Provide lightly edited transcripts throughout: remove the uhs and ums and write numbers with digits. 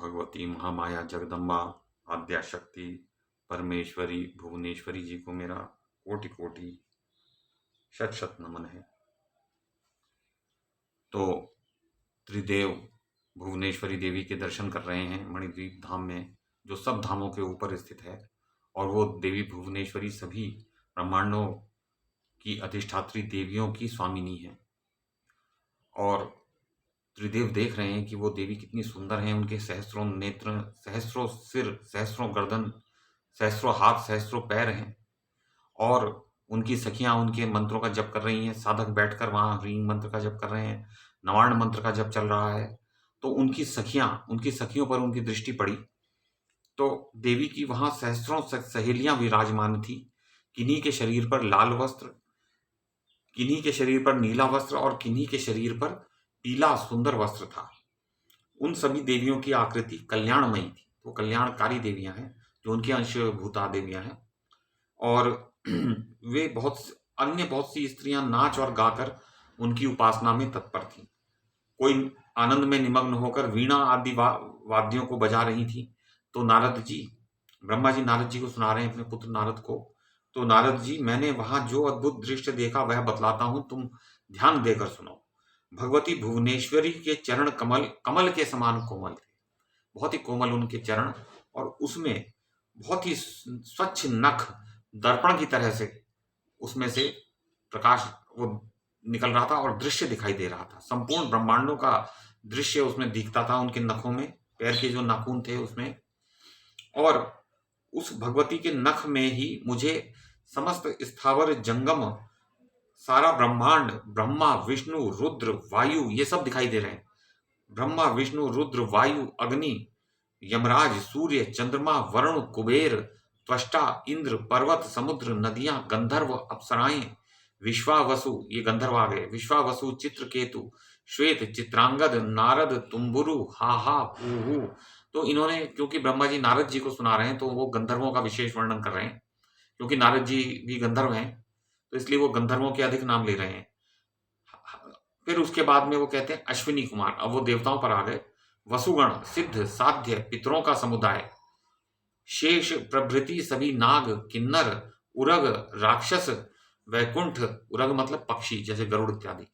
भगवती महामाया जगदम्बा आद्या शक्ति परमेश्वरी भुवनेश्वरी जी को मेरा कोटि कोटि शत शत नमन है। तो त्रिदेव भुवनेश्वरी देवी के दर्शन कर रहे हैं मणिद्वीप धाम में, जो सब धामों के ऊपर स्थित है। और वो देवी भुवनेश्वरी सभी ब्रह्मांडों की अधिष्ठात्री देवियों की स्वामिनी है। और त्रिदेव देख रहे हैं कि वो देवी कितनी सुंदर हैं। उनके सहस्त्रों नेत्र, सहस्त्रों सिर, सहस्त्रों गर्दन, सहस्त्रों हाथ, सहस्त्रों पैर हैं। और उनकी सखियां उनके मंत्रों का जप कर रही हैं। साधक बैठकर वहां ह्रीं मंत्र का जप कर रहे हैं, नवार्ण मंत्र का जप चल रहा है। तो उनकी सखियों पर उनकी दृष्टि पड़ी। तो देवी की वहां सहस्त्रों सहेलियां विराजमान थी। किन्हीं के शरीर पर लाल वस्त्र, किन्हीं के शरीर पर नीला वस्त्र और किन्हीं के शरीर पर पीला सुंदर वस्त्र था। उन सभी देवियों की आकृति कल्याणमयी थी। वो कल्याणकारी देवियां हैं, जो उनकी अंशभूता देवियां हैं। और वे बहुत सी स्त्रियां नाच और गाकर उनकी उपासना में तत्पर थीं। कोई आनंद में निमग्न होकर वीणा आदि वाद्यों को बजा रही थी। तो ब्रह्मा जी नारद जी को सुना रहे हैं, अपने पुत्र नारद को। तो नारद जी, मैंने वहां जो अद्भुत दृश्य देखा वह बतलाता हूं, तुम ध्यान देकर सुनो। भगवती भुवनेश्वरी के चरण कमल कमल के समान कोमल थे। बहुत ही कोमल उनके चरण, और उसमें बहुत ही स्वच्छ नख दर्पण की तरह से उसमें से प्रकाश वो निकल रहा था और दृश्य दिखाई दे रहा था। संपूर्ण ब्रह्मांडों का दृश्य उसमें दिखता था, उनके नखों में, पैर के जो नाखून थे उसमें। और उस भगवती के नख में ही मुझे समस्त स्थावर जंगम, सारा ब्रह्मांड, ब्रह्मा विष्णु रुद्र वायु, ये सब दिखाई दे रहे हैं। ब्रह्मा विष्णु रुद्र वायु अग्नि यमराज सूर्य चंद्रमा वरुण कुबेर त्वष्टा इंद्र पर्वत समुद्र नदियां गंधर्व अप्सराएं विश्वावसु, ये गंधर्व आ गए, विश्वावसु चित्रकेतु श्वेत चित्रांगद नारद तुम्बुरु हा हू। तो इन्होंने, क्योंकि ब्रह्मा जी नारद जी को सुना रहे हैं, तो वो गंधर्वों का विशेष वर्णन कर रहे हैं। क्योंकि नारद जी भी गंधर्व हैं, तो इसलिए वो गंधर्वों के अधिक नाम ले रहे हैं। फिर उसके बाद में वो कहते हैं अश्विनी कुमार। अब वो देवताओं पर आ गए। वसुगण सिद्ध साध्य पितरों का समुदाय, शेष प्रभृति सभी नाग किन्नर उरग राक्षस वैकुंठ, उरग मतलब पक्षी जैसे गरुड़ इत्यादि,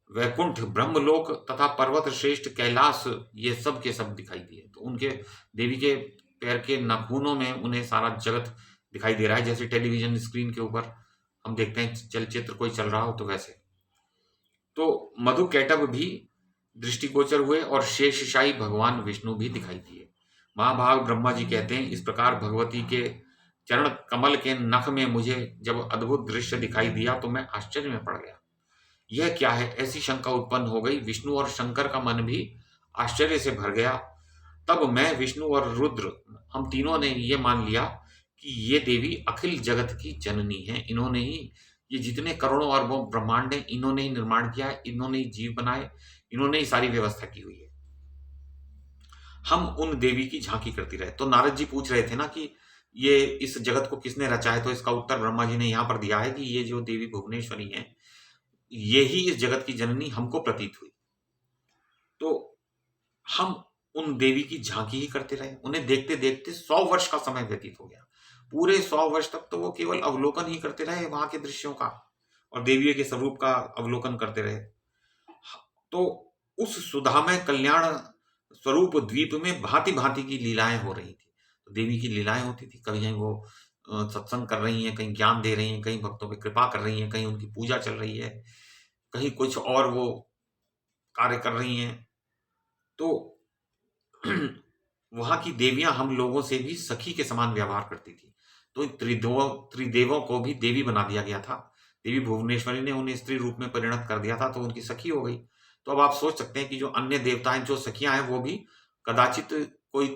वैकुंठ ब्रह्मलोक तथा पर्वत श्रेष्ठ कैलाश, ये सब के सब दिखाई दिए। तो उनके देवी के पैर के नाखूनों में उन्हें सारा जगत दिखाई दे रहा है, जैसे टेलीविजन स्क्रीन के ऊपर हम देखते हैं चलचित्र कोई चल रहा हो, तो वैसे। तो मधु कैटभ भी दृष्टिगोचर हुए और शेषशाही भगवान विष्णु भी दिखाई दिए। महाभाग ब्रह्मा जी कहते हैं, इस प्रकार भगवती के चरण कमल के नख में मुझे जब अद्भुत दृश्य दिखाई दिया तो मैं आश्चर्य में पड़ गया। यह क्या है, ऐसी शंका उत्पन्न हो गई। विष्णु और शंकर का मन भी आश्चर्य से भर गया। तब मैं, विष्णु और रुद्र, हम तीनों ने यह मान लिया कि ये देवी अखिल जगत की जननी है। इन्होंने ही ये जितने करोड़ों अरबों ब्रह्मांड है, इन्होंने ही निर्माण किया है, इन्होंने ही जीव बनाए, इन्होंने ही सारी व्यवस्था की हुई है। हम उन देवी की झांकी करती रहे। तो नारद जी पूछ रहे थे ना कि ये इस जगत को किसने रचा है, तो इसका उत्तर ब्रह्मा जी ने यहां पर दिया है कि ये जो देवी भुवनेश्वरी है, ये ही इस जगत की जननी हमको प्रतीत हुई। तो हम उन देवी की झांकी ही करते रहे। उन्हें देखते देखते 100 वर्ष का समय व्यतीत हो गया। पूरे 100 वर्ष तक तो वो केवल अवलोकन ही करते रहे वहां के दृश्यों का, और देवी के स्वरूप का अवलोकन करते रहे। तो उस सुधामय कल्याण स्वरूप द्वीप में भांति भांति की लीलाएं हो रही थी। तो देवी की लीलाएं होती थी, कहीं वो सत्संग कर रही हैं, कहीं ज्ञान दे रही हैं, कहीं भक्तों पे कृपा कर रही हैं, कहीं उनकी पूजा चल रही है, कहीं कुछ और वो कार्य कर रही हैं। तो वहां की देवियां हम लोगों से भी सखी के समान व्यवहार करती थी। तो त्रिदेवों को भी देवी बना दिया गया था। देवी भुवनेश्वरी ने उन्हें स्त्री रूप में परिणत कर दिया था, तो उनकी सखी हो गई। तो अब आप सोच सकते हैं कि जो अन्य देवताएं, जो सखियां हैं, वो भी कदाचित कोई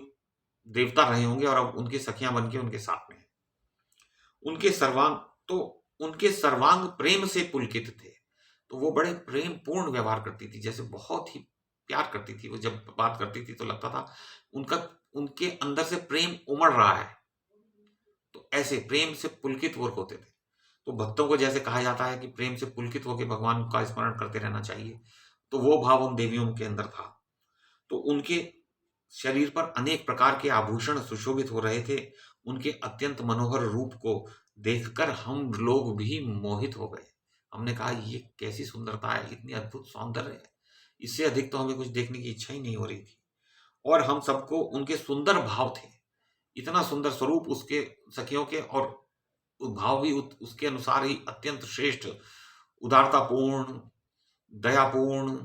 देवता रहे होंगे और अब उनकी सखियां बन के उनके साथ में है। उनके सर्वांग प्रेम से पुलकित थे। तो वो बड़े प्रेम पूर्ण व्यवहार करती थी, जैसे बहुत ही प्यार करती थी। वो जब बात करती थी तो लगता था उनके अंदर से प्रेम उमड़ रहा है। तो ऐसे प्रेम से पुलकित वो होते थे। तो भक्तों को जैसे कहा जाता है कि प्रेम से पुलकित होकर भगवान का स्मरण करते रहना चाहिए, तो वो भाव उन देवियों के अंदर था। तो उनके शरीर पर अनेक प्रकार के आभूषण सुशोभित हो रहे थे। उनके अत्यंत मनोहर रूप को देखकर हम लोग भी मोहित हो गए। हमने कहा ये कैसी सुंदरता है, इतनी अद्भुत सौंदर्य है, इससे अधिक तो हमें कुछ देखने की इच्छा ही नहीं हो रही थी। और हम सबको उनके सुंदर भाव थे, इतना सुंदर स्वरूप उसके सखियों के, और भाव भी उसके अनुसार ही अत्यंत श्रेष्ठ, उदारतापूर्ण, दयापूर्ण,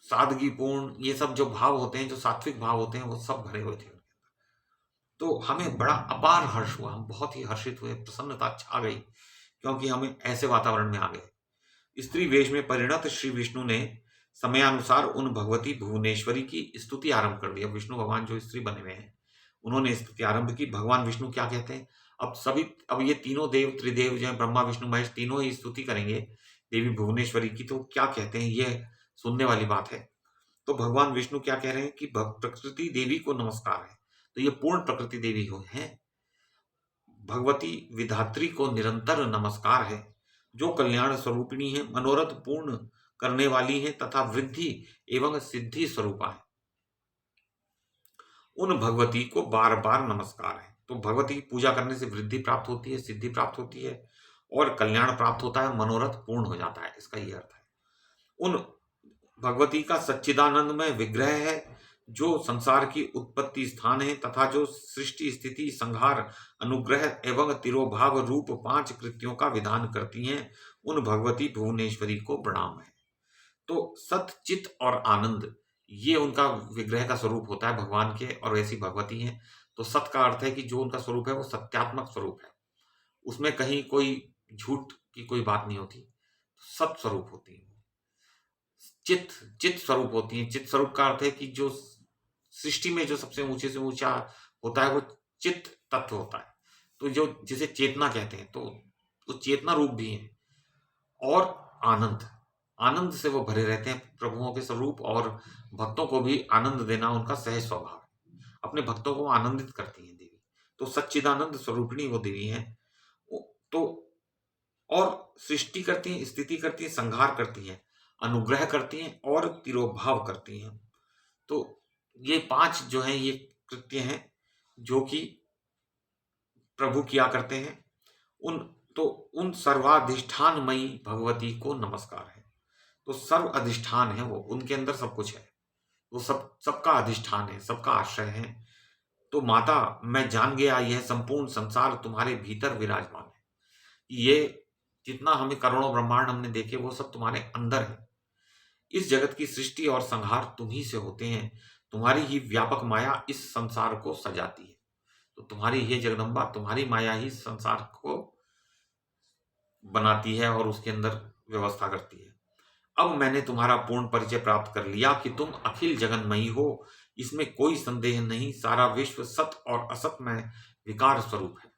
सादगीपूर्ण, ये सब जो भाव होते हैं, जो सात्विक भाव होते हैं, वो सब भरे हुए थे। तो हमें बड़ा अपार हर्ष हुआ, हम बहुत ही हर्षित हुए, प्रसन्नता छा गई, क्योंकि हमें ऐसे वातावरण में आ गए। स्त्री वेश में परिणत श्री विष्णु ने समयानुसार उन भगवती भुवनेश्वरी की स्तुति आरंभ कर दी। अब विष्णु भगवान जो स्त्री बने हुए हैं, उन्होंने स्तुति आरंभ की। भगवान विष्णु क्या कहते हैं, अब ये तीनों देव, त्रिदेव जो है, ब्रह्मा विष्णु महेश, तीनों ही स्तुति करेंगे देवी भुवनेश्वरी की। तो क्या कहते हैं, यह सुनने वाली बात है। तो भगवान विष्णु क्या कह रहे हैं कि प्रकृति देवी को नमस्कार है। तो ये पूर्ण प्रकृति देवी हो हैं। भगवती विधात्री को निरंतर नमस्कार है, जो कल्याण स्वरूपिणी है, मनोरथ पूर्ण करने वाली है तथा वृद्धि एवं सिद्धि स्वरूपा है। उन भगवती को बार बार नमस्कार है। तो भगवती की पूजा करने से वृद्धि प्राप्त होती है, सिद्धि प्राप्त होती है, और कल्याण प्राप्त होता है, मनोरथ पूर्ण हो जाता है, इसका ये अर्थ है। उन भगवती का सच्चिदानंदमय विग्रह है, जो संसार की उत्पत्ति स्थान है तथा जो सृष्टि, स्थिति, संहार, अनुग्रह एवं तिरोभाव रूप 5 कृत्यों का विधान करती हैं। उन भगवती भुवनेश्वरी को प्रणाम है। तो सत, चित और आनंद, ये उनका विग्रह का स्वरूप होता है भगवान के, और ऐसी भगवती हैं। तो सत का अर्थ है कि जो उनका स्वरूप है वो सत्यात्मक स्वरूप है, उसमें कहीं कोई झूठ की कोई बात नहीं होती, सत स्वरूप होती है। चित, चित स्वरूप होती है। चित स्वरूप का अर्थ है कि जो सृष्टि में जो सबसे ऊंचे से ऊंचा होता है वो चित तत्व होता है। तो जो जिसे चेतना कहते हैं, तो वो चेतना रूप भी है। और आनंद, आनंद से वो भरे रहते हैं प्रभुओं के स्वरूप, और भक्तों को भी आनंद देना उनका सहज स्वभाव है। अपने भक्तों को आनंदित करती हैं देवी। तो सच्चिदानंद स्वरूपिणी वो देवी हैं। तो और सृष्टि करती हैं, स्थिति करती हैं, संहार करती हैं, अनुग्रह करती हैं और तिरोभाव करती हैं। तो ये 5 जो हैं, ये कृत्य हैं जो कि प्रभु किया करते हैं। उन सर्वाधिष्ठानमयी भगवती को नमस्कार है। तो सर्व अधिष्ठान है वो, उनके अंदर सब कुछ है, वो सबका अधिष्ठान है, सबका आश्रय है। तो माता, मैं जान गया यह संपूर्ण संसार तुम्हारे भीतर विराजमान है। ये जितना हमें करोड़ों ब्रह्मांड हमने देखे, वो सब तुम्हारे अंदर है। इस जगत की सृष्टि और संहार तुम ही से होते हैं। तुम्हारी ही व्यापक माया इस संसार को सजाती है। तो तुम्हारी ये जगदम्बा, तुम्हारी माया ही संसार को बनाती है और उसके अंदर व्यवस्था करती है। अब मैंने तुम्हारा पूर्ण परिचय प्राप्त कर लिया कि तुम अखिल जगन्मयी हो, इसमें कोई संदेह नहीं। सारा विश्व सत और असत में विकार स्वरूप है।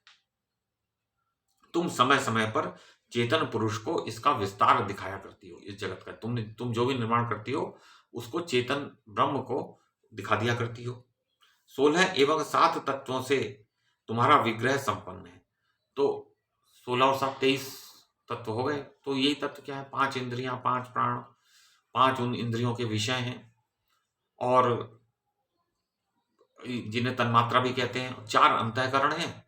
तुम समय समय पर चेतन पुरुष को इसका विस्तार दिखाया करती हो। इस जगत का तुम जो भी निर्माण करती हो, उसको चेतन ब्रह्म को दिखा दिया करती हो। 16 एवं 7 तत्वों से तुम्हारा विग्रह संपन्न है। तो 16 और 7 23 तत्व हो गए। तो यही तत्व क्या है, 5 इंद्रियां, 5 प्राण, 5 उन इंद्रियों के विषय हैं, और जिन्हें तन्मात्रा भी कहते हैं। 4 अंतःकरण हैं,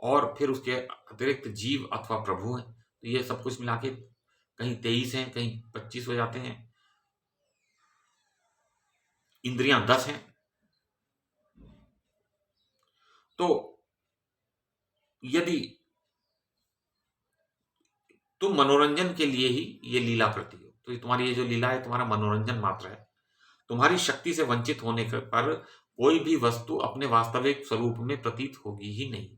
और फिर उसके अतिरिक्त जीव अथवा प्रभु हैं। तो ये सब कुछ मिला के कहीं 23 हैं, कहीं 25 हो जाते हैं। इंद्रियां 10 हैं। तो यदि तुम मनोरंजन के लिए ही ये लीला करती हो, तो तुम्हारी ये जो लीला है, तुम्हारा मनोरंजन मात्र है। तुम्हारी शक्ति से वंचित होने पर कोई भी वस्तु अपने वास्तविक स्वरूप में प्रतीत होगी ही नहीं।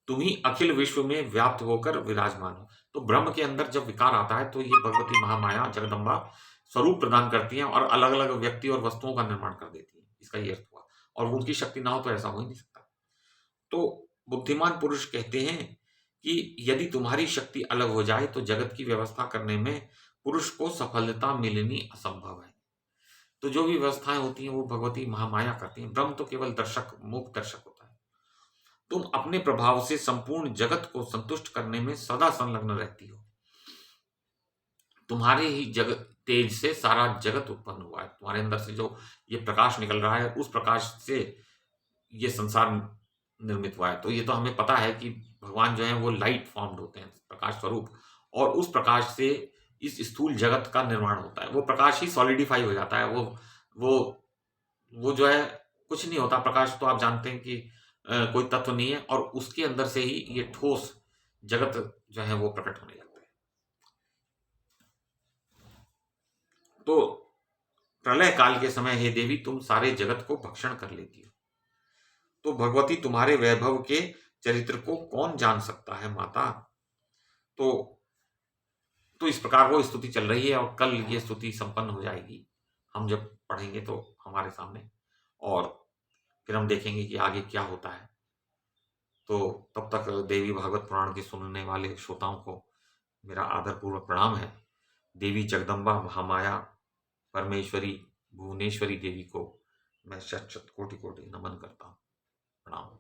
तुम ही अखिल विश्व में व्याप्त होकर विराजमान हो। तो ब्रह्म के अंदर जब विकार आता है, तो ये भगवती महामाया जगदम्बा स्वरूप प्रदान करती हैं और अलग अलग व्यक्ति और वस्तुओं का निर्माण कर देती है। इसका ये अर्थ हुआ। और उनकी शक्ति ना हो तो ऐसा हो ही नहीं सकता। तो बुद्धिमान पुरुष कहते हैं कि यदि तुम्हारी शक्ति अलग हो जाए तो जगत की व्यवस्था करने में पुरुष को सफलता मिलनी असंभव है। तो जो भी व्यवस्थाएं होती हैं वो भगवती महामाया करती हैं। ब्रह्म तो केवल दर्शक, मूक दर्शक होता है। तुम अपने प्रभाव से संपूर्ण जगत को संतुष्ट करने में सदा संलग्न रहती हो। तुम्हारे ही जगत, तेज से सारा जगत उत्पन्न हुआ है। तुम्हारे अंदर से जो ये प्रकाश निकल रहा है, उस प्रकाश से ये संसार निर्मित हुआ है। तो ये तो हमें पता है कि भगवान जो हैं वो लाइट फॉर्म्ड होते हैं, प्रकाश स्वरूप, और उस प्रकाश से इस स्थूल जगत का निर्माण होता है। वो प्रकाश ही सॉलिडिफाई हो जाता है। वो वो जो है कुछ नहीं होता। प्रकाश तो आप जानते हैं कि कोई तत्व नहीं है, और उसके अंदर से ही ये ठोस जगत जो है वो प्रकट होने लगता है। तो प्रलय काल के समय हे देवी तुम सारे जगत को भक्षण कर लेती हो। तो भगवती तुम्हारे वैभव के चरित्र को कौन जान सकता है माता। तो इस प्रकार वो स्तुति चल रही है, और कल ये स्तुति संपन्न हो जाएगी। हम जब पढ़ेंगे तो हमारे सामने, और फिर हम देखेंगे कि आगे क्या होता है। तो तब तक देवी भागवत पुराण के सुनने वाले श्रोताओं को मेरा आदरपूर्वक प्रणाम है। देवी जगदम्बा महामाया परमेश्वरी भुवनेश्वरी देवी को मैं शत शत कोटि कोटि नमन करता हूँ। प्रणाम।